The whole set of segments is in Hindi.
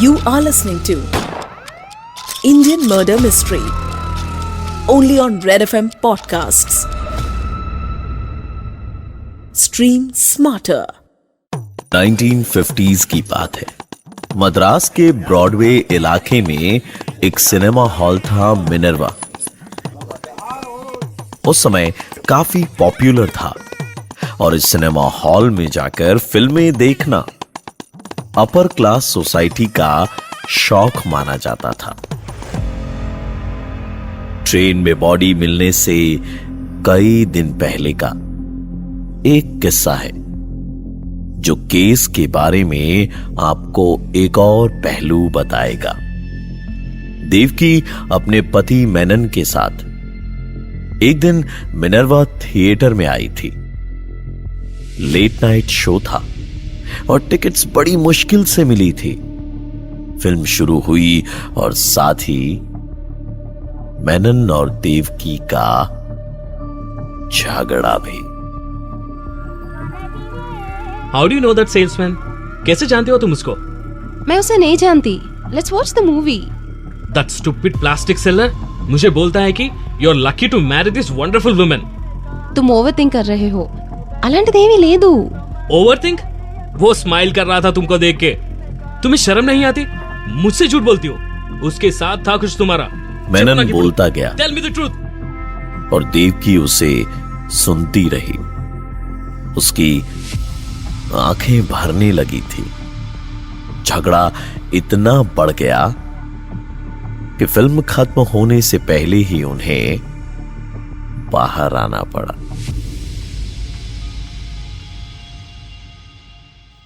You are listening to Indian Murder Mystery only on Red FM Podcasts. Stream smarter. 1950s की बात है। मद्रास के ब्रॉडवे इलाके में एक सिनेमा हॉल था, मिनर्वा। उस समय काफी पॉपुलर था और इस सिनेमा हॉल में जाकर फिल्में देखना अपर क्लास सोसाइटी का शौक माना जाता था। ट्रेन में बॉडी मिलने से कई दिन पहले का एक किस्सा है जो केस के बारे में आपको एक और पहलू बताएगा। देवकी अपने पति मेनन के साथ एक दिन मिनर्वा थिएटर में आई थी। लेट नाइट शो था और टिकट्स बड़ी मुश्किल से मिली थी। फिल्म शुरू हुई और साथ ही मेनन और देवकी का झगड़ा भी। How do you know that salesman? कैसे जानते हो तुम उसको? मैं उसे नहीं जानती। Let's watch the movie. That stupid plastic seller मुझे बोलता है कि you're lucky to marry this wonderful woman. तुम ओवरथिंक कर रहे हो। అలాంటిదేమీ లేదు। Overthink? वो स्माइल कर रहा था तुमको देख के। तुम्हें शर्म नहीं आती? मुझसे झूठ बोलती हो। उसके साथ था कुछ तुम्हारा। मेनन बोलता गया। Tell me the truth. और देवकी उसे सुनती रही। उसकी आंखें भरने लगी थी। झगड़ा इतना बढ़ गया कि फिल्म खत्म होने से पहले ही उन्हें बाहर आना पड़ा।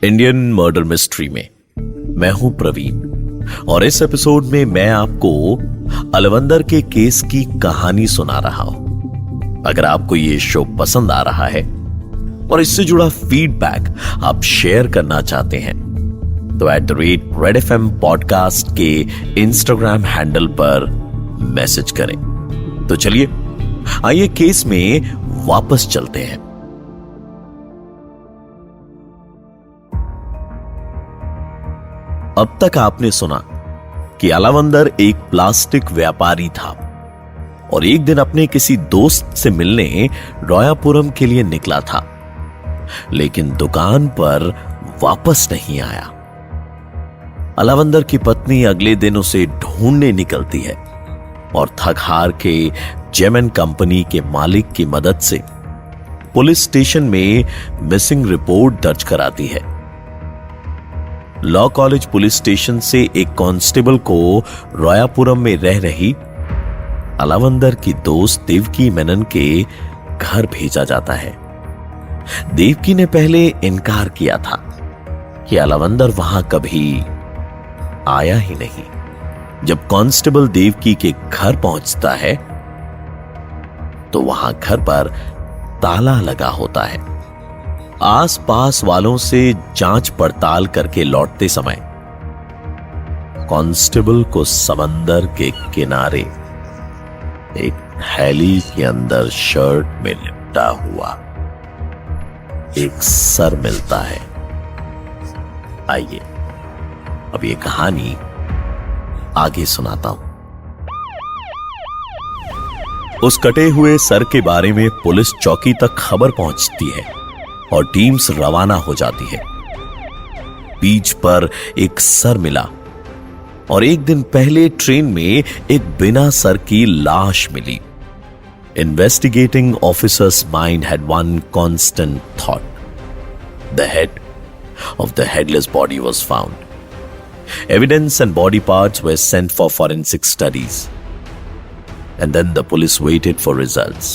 इंडियन मर्डर मिस्ट्री में मैं हूं प्रवीण और इस एपिसोड में मैं आपको अलवंदर के केस की कहानी सुना रहा हूं। अगर आपको यह शो पसंद आ रहा है और इससे जुड़ा फीडबैक आप शेयर करना चाहते हैं तो @RedFM पॉडकास्ट के इंस्टाग्राम हैंडल पर मैसेज करें। तो चलिए आइए केस में वापस चलते हैं। अब तक आपने सुना कि अलवंदर एक प्लास्टिक व्यापारी था और एक दिन अपने किसी दोस्त से मिलने रोयापुरम के लिए निकला था, लेकिन दुकान पर वापस नहीं आया। अलवंदर की पत्नी अगले दिन उसे ढूंढने निकलती है और थक हार के जेमन कंपनी के मालिक की मदद से पुलिस स्टेशन में मिसिंग रिपोर्ट दर्ज कराती है। लॉ कॉलेज पुलिस स्टेशन से एक कांस्टेबल को रोयापुरम में रह रही अलवंदर की दोस्त देवकी मेनन के घर भेजा जाता है। देवकी ने पहले इनकार किया था कि अलवंदर वहां कभी आया ही नहीं। जब कांस्टेबल देवकी के घर पहुंचता है तो वहां घर पर ताला लगा होता है। आसपास वालों से जांच पड़ताल करके लौटते समय कांस्टेबल को समंदर के किनारे एक थैली के अंदर शर्ट में लिपटा हुआ एक सर मिलता है। आइए अब ये कहानी आगे सुनाता हूं। उस कटे हुए सर के बारे में पुलिस चौकी तक खबर पहुंचती है और टीम्स रवाना हो जाती है। बीच पर एक सर मिला और एक दिन पहले ट्रेन में एक बिना सर की लाश मिली। Investigating officers mind had one constant thought, the head of the headless body was found. Evidence and body parts were sent for forensic studies. And then the police waited for results.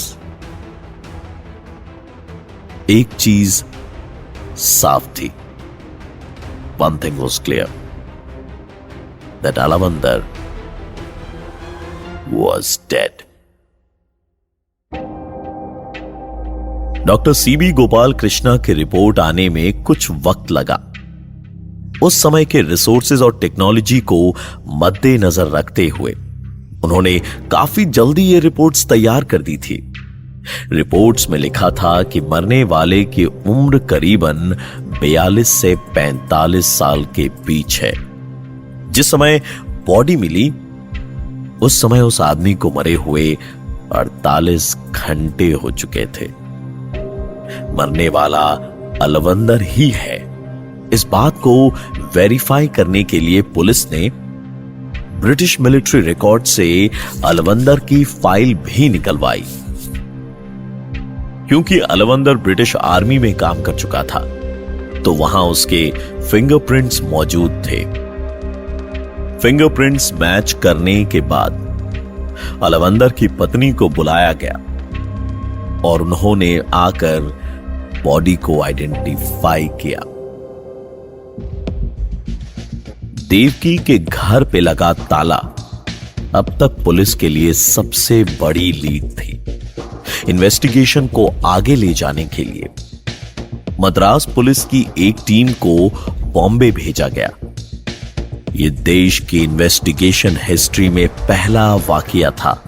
एक चीज साफ थी। One thing was clear. That Alavandar was dead. Doctor CB Gopal Krishna की रिपोर्ट आने में कुछ वक्त लगा। उस समय के रिसोर्सेज और टेक्नोलॉजी को मद्देनजर रखते हुए उन्होंने काफी जल्दी ये रिपोर्ट्स तैयार कर दी थी। रिपोर्ट्स में लिखा था कि मरने वाले की उम्र करीबन 42 से 45 साल के बीच है। जिस समय बॉडी मिली उस समय उस आदमी को मरे हुए 48 घंटे हो चुके थे। मरने वाला अलवंदर ही है। इस बात को वेरीफाई करने के लिए पुलिस ने ब्रिटिश मिलिट्री रिकॉर्ड से अलवंदर की फाइल भी निकलवाई। क्योंकि अलवंदर ब्रिटिश आर्मी में काम कर चुका था तो वहां उसके फिंगरप्रिंट्स मौजूद थे। फिंगरप्रिंट्स मैच करने के बाद अलवंदर की पत्नी को बुलाया गया और उन्होंने आकर बॉडी को आइडेंटिफाई किया। देवकी के घर पे लगा ताला अब तक पुलिस के लिए सबसे बड़ी लीड थी। इन्वेस्टिगेशन को आगे ले जाने के लिए मद्रास पुलिस की एक टीम को बॉम्बे भेजा गया। यह देश की इन्वेस्टिगेशन हिस्ट्री में पहला वाकया था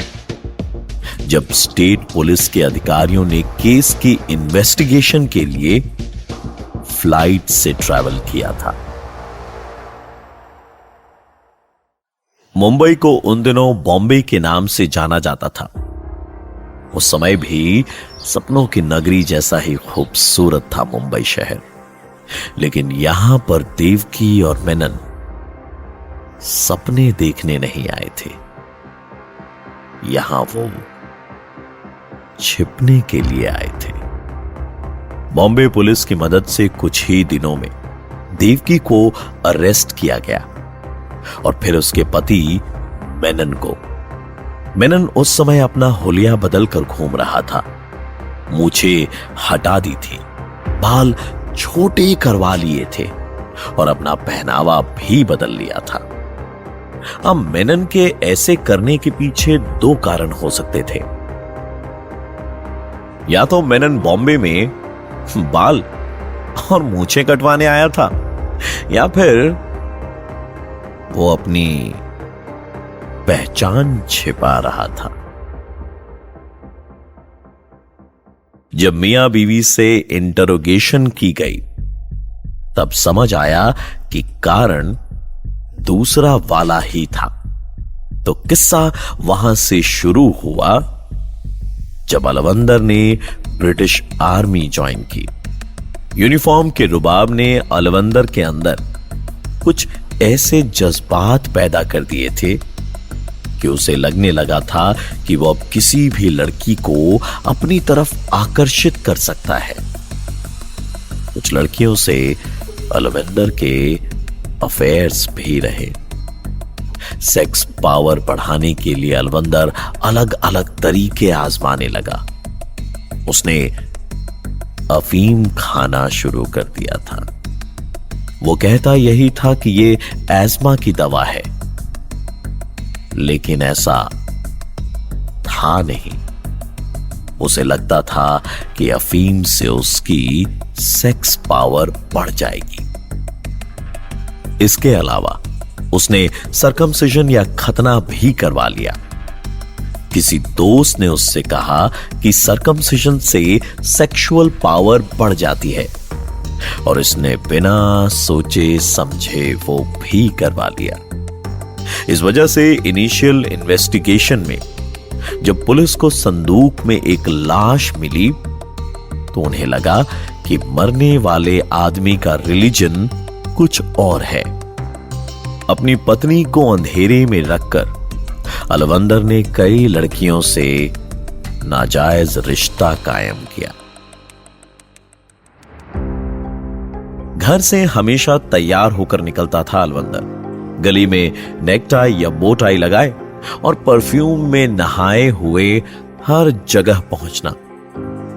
जब स्टेट पुलिस के अधिकारियों ने केस की इन्वेस्टिगेशन के लिए फ्लाइट से ट्रैवल किया था। मुंबई को उन दिनों बॉम्बे के नाम से जाना जाता था। उस समय भी सपनों की नगरी जैसा ही खूबसूरत था मुंबई शहर, लेकिन यहां पर देवकी और मेनन सपने देखने नहीं आए थे। यहां वो छिपने के लिए आए थे। बॉम्बे पुलिस की मदद से कुछ ही दिनों में देवकी को अरेस्ट किया गया और फिर उसके पति मेनन को। मेनन उस समय अपना हुलिया बदल कर घूम रहा था। मूछें हटा दी थी, बाल छोटे करवा लिए थे और अपना पहनावा भी बदल लिया था। अब मेनन के ऐसे करने के पीछे दो कारण हो सकते थे। या तो मेनन बॉम्बे में बाल और मूछें कटवाने आया था, या फिर वो अपनी पहचान छिपा रहा था। जब मियां बीवी से इंटरोगेशन की गई तब समझ आया कि कारण दूसरा वाला ही था। तो किस्सा वहां से शुरू हुआ जब अलवंदर ने ब्रिटिश आर्मी ज्वाइन की। यूनिफॉर्म के रुबाब ने अलवंदर के अंदर कुछ ऐसे जज्बात पैदा कर दिए थे कि उसे लगने लगा था कि वो अब किसी भी लड़की को अपनी तरफ आकर्षित कर सकता है। कुछ लड़कियों से अलवंदर के अफेयर्स भी रहे। सेक्स पावर बढ़ाने के लिए अलवंदर अलग अलग तरीके आजमाने लगा। उसने अफीम खाना शुरू कर दिया था। वो कहता यही था कि ये एस्मा की दवा है, लेकिन ऐसा था नहीं। उसे लगता था कि अफीम से उसकी सेक्स पावर बढ़ जाएगी। इसके अलावा उसने सरकमसिजन या खतना भी करवा लिया। किसी दोस्त ने उससे कहा कि सरकमसिजन से सेक्सुअल पावर बढ़ जाती है और इसने बिना सोचे समझे वो भी करवा लिया। इस वजह से इनिशियल इन्वेस्टिगेशन में जब पुलिस को संदूक में एक लाश मिली तो उन्हें लगा कि मरने वाले आदमी का रिलीजन कुछ और है। अपनी पत्नी को अंधेरे में रखकर अलवंदर ने कई लड़कियों से नाजायज रिश्ता कायम किया। घर से हमेशा तैयार होकर निकलता था अलवंदर। गली में नेकटाई या बोटाई लगाए और परफ्यूम में नहाए हुए हर जगह पहुंचना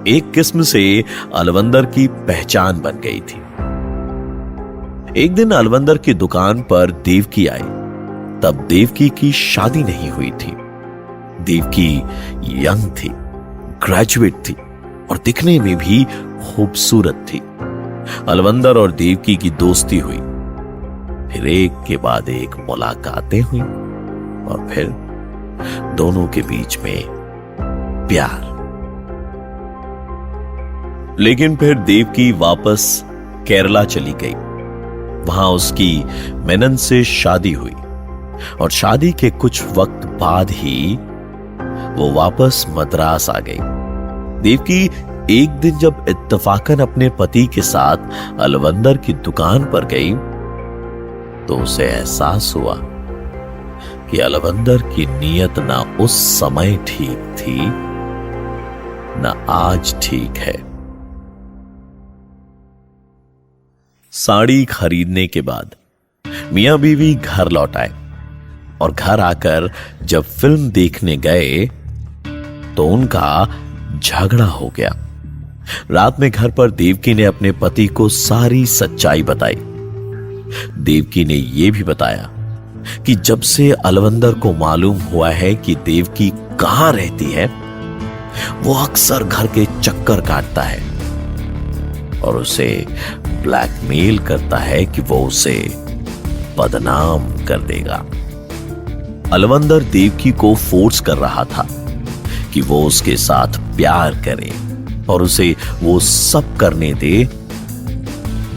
एक किस्म से अलवंदर की पहचान बन गई थी। एक दिन अलवंदर की दुकान पर देवकी आई। तब देवकी की शादी नहीं हुई थी। देवकी यंग थी, ग्रेजुएट थी और दिखने में भी खूबसूरत थी। अलवंदर और देवकी की दोस्ती हुई, फिर एक के बाद एक मुलाकातें हुई और फिर दोनों के बीच में प्यार। लेकिन फिर देवकी वापस केरला चली गई। वहां उसकी मेनन से शादी हुई। और शादी के कुछ वक्त बाद ही वो वापस मद्रास आ गई। देवकी एक दिन जब इत्तेफाकन अपने पति के साथ अलवंदर की दुकान पर गई तो उसे एहसास हुआ कि अलवंदर की नीयत ना उस समय ठीक थी ना आज ठीक है। साड़ी खरीदने के बाद मियां बीवी घर लौट आए और घर आकर जब फिल्म देखने गए तो उनका झगड़ा हो गया। रात में घर पर देवकी ने अपने पति को सारी सच्चाई बताई। देवकी ने यह भी बताया कि जब से अलवंदर को मालूम हुआ है कि देवकी कहां रहती है, वो अक्सर घर के चक्कर काटता है और उसे ब्लैकमेल करता है कि वो उसे बदनाम कर देगा। अलवंदर देवकी को फोर्स कर रहा था कि वो उसके साथ प्यार करे और उसे वो सब करने दे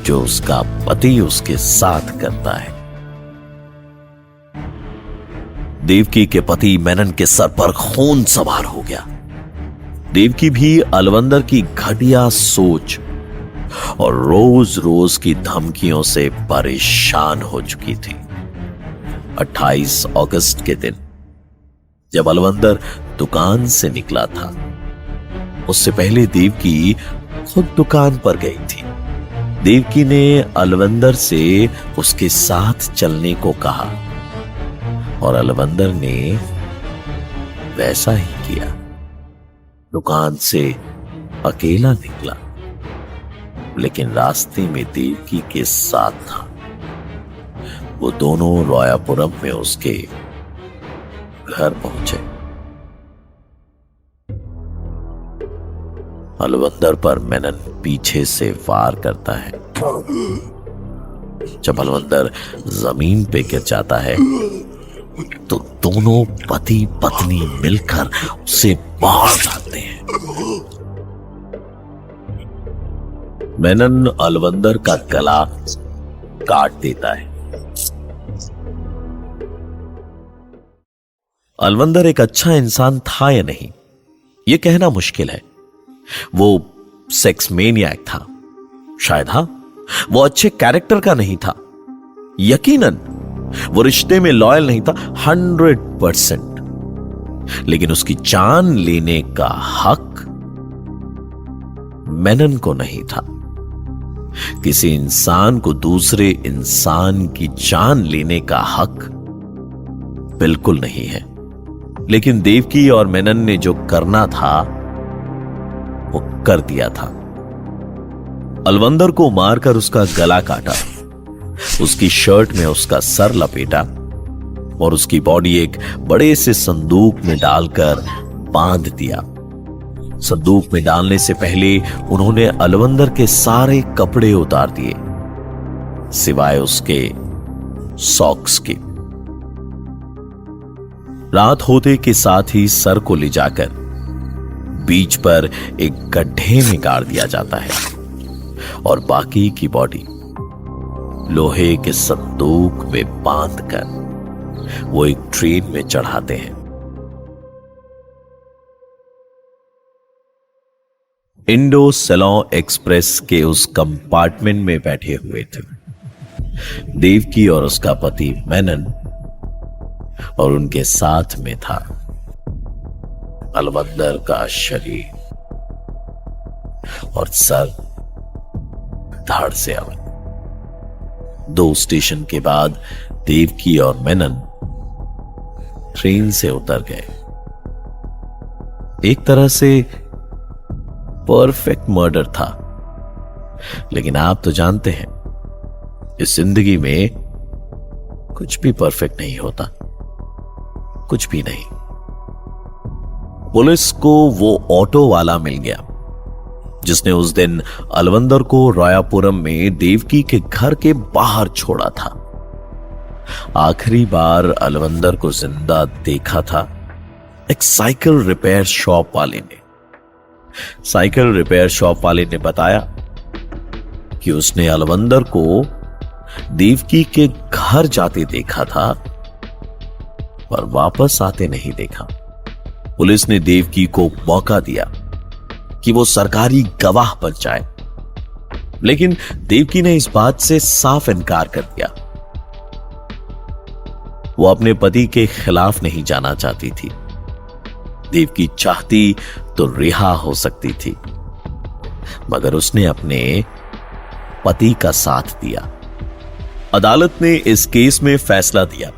जो उसका पति उसके साथ करता है। देवकी के पति मेनन के सर पर खून सवार हो गया। देवकी भी अलवंदर की घटिया सोच और रोज रोज की धमकियों से परेशान हो चुकी थी। 28 अगस्त के दिन जब अलवंदर दुकान से निकला था, उससे पहले देवकी खुद दुकान पर गई थी। देवकी ने अलवंदर से उसके साथ चलने को कहा और अलवंदर ने वैसा ही किया। दुकान से अकेला निकला, लेकिन रास्ते में देवकी के साथ था। वो दोनों रोयापुरम में उसके घर पहुंचे। अलवंदर पर मेनन पीछे से वार करता है। जब अलवंदर जमीन पे गिर जाता है तो दोनों पति पत्नी मिलकर उसे मार डालते हैं। मेनन अलवंदर का गला काट देता है। अलवंदर एक अच्छा इंसान था या नहीं, यह कहना मुश्किल है। वो सेक्स मेनियाक था, शायद हाँ, वो अच्छे कैरेक्टर का नहीं था, यकीनन वो रिश्ते में लॉयल नहीं था 100%, लेकिन उसकी जान लेने का हक मेनन को नहीं था। किसी इंसान को दूसरे इंसान की जान लेने का हक बिल्कुल नहीं है, लेकिन देवकी और मेनन ने जो करना था वो कर दिया था। अलवंदर को मारकर उसका गला काटा, उसकी शर्ट में उसका सर लपेटा और उसकी बॉडी एक बड़े से संदूक में डालकर बांध दिया। संदूक में डालने से पहले उन्होंने अलवंदर के सारे कपड़े उतार दिए सिवाय उसके सॉक्स के। रात होते के साथ ही सर को ले जाकर बीच पर एक गड्ढे में गाड़ दिया जाता है और बाकी की बॉडी लोहे के संदूक में बांधकर वो एक ट्रेन में चढ़ाते हैं। इंडो सेलोन एक्सप्रेस के उस कंपार्टमेंट में बैठे हुए थे देवकी और उसका पति मेनन, और उनके साथ में था अलवंदर का शरीर और सर धड़ से अलग। 2 स्टेशन के बाद देवकी और मेनन ट्रेन से उतर गए। एक तरह से परफेक्ट मर्डर था, लेकिन आप तो जानते हैं इस जिंदगी में कुछ भी परफेक्ट नहीं होता, कुछ भी नहीं। पुलिस को वो ऑटो वाला मिल गया जिसने उस दिन अलवंदर को रोयापुरम में देवकी के घर के बाहर छोड़ा था। आखिरी बार अलवंदर को जिंदा देखा था एक साइकिल रिपेयर शॉप वाले ने। साइकिल रिपेयर शॉप वाले ने बताया कि उसने अलवंदर को देवकी के घर जाते देखा था पर वापस आते नहीं देखा। पुलिस ने देवकी को मौका दिया कि वो सरकारी गवाह बन जाए, लेकिन देवकी ने इस बात से साफ इनकार कर दिया। वो अपने पति के खिलाफ नहीं जाना चाहती थी। देवकी चाहती तो रिहा हो सकती थी, मगर उसने अपने पति का साथ दिया। अदालत ने इस केस में फैसला दिया।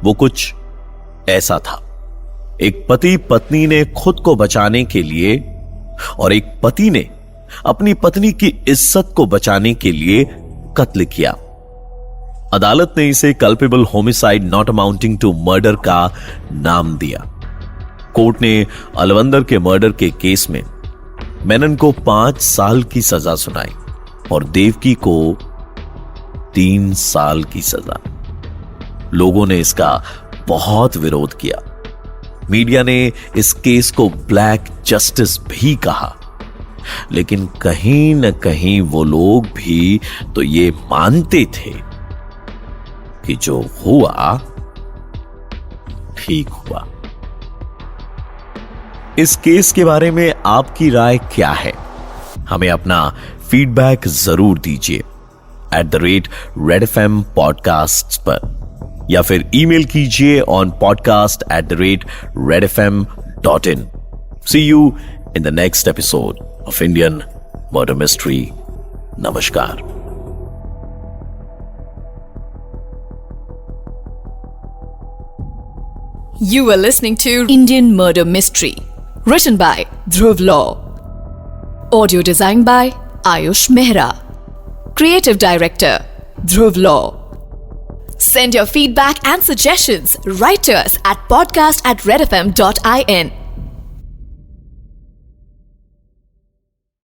वो कुछ ऐसा था, एक पति पत्नी ने खुद को बचाने के लिए और एक पति ने अपनी पत्नी की इज्जत को बचाने के लिए कत्ल किया। अदालत ने इसे culpable homicide not amounting to murder का नाम दिया। कोर्ट ने अलवंदर के मर्डर के केस में मेनन को 5 साल की सजा सुनाई और देवकी को 3 साल की सजा। लोगों ने इसका बहुत विरोध किया। मीडिया ने इस केस को ब्लैक जस्टिस भी कहा, लेकिन कहीं न कहीं वो लोग भी तो ये मानते थे कि जो हुआ ठीक हुआ। इस केस के बारे में आपकी राय क्या है? हमें अपना फीडबैक जरूर दीजिए @redfm podcasts पर, या फिर ईमेल कीजिए on podcast@redfm.in. See you in the next episode of Indian Murder Mystery. Namaskar. You are listening to Indian Murder Mystery, written by Dhruv Law. Audio designed by Ayush Mehra. Creative Director Dhruv Law. Send your feedback and suggestions right to us at podcast@redfm.in.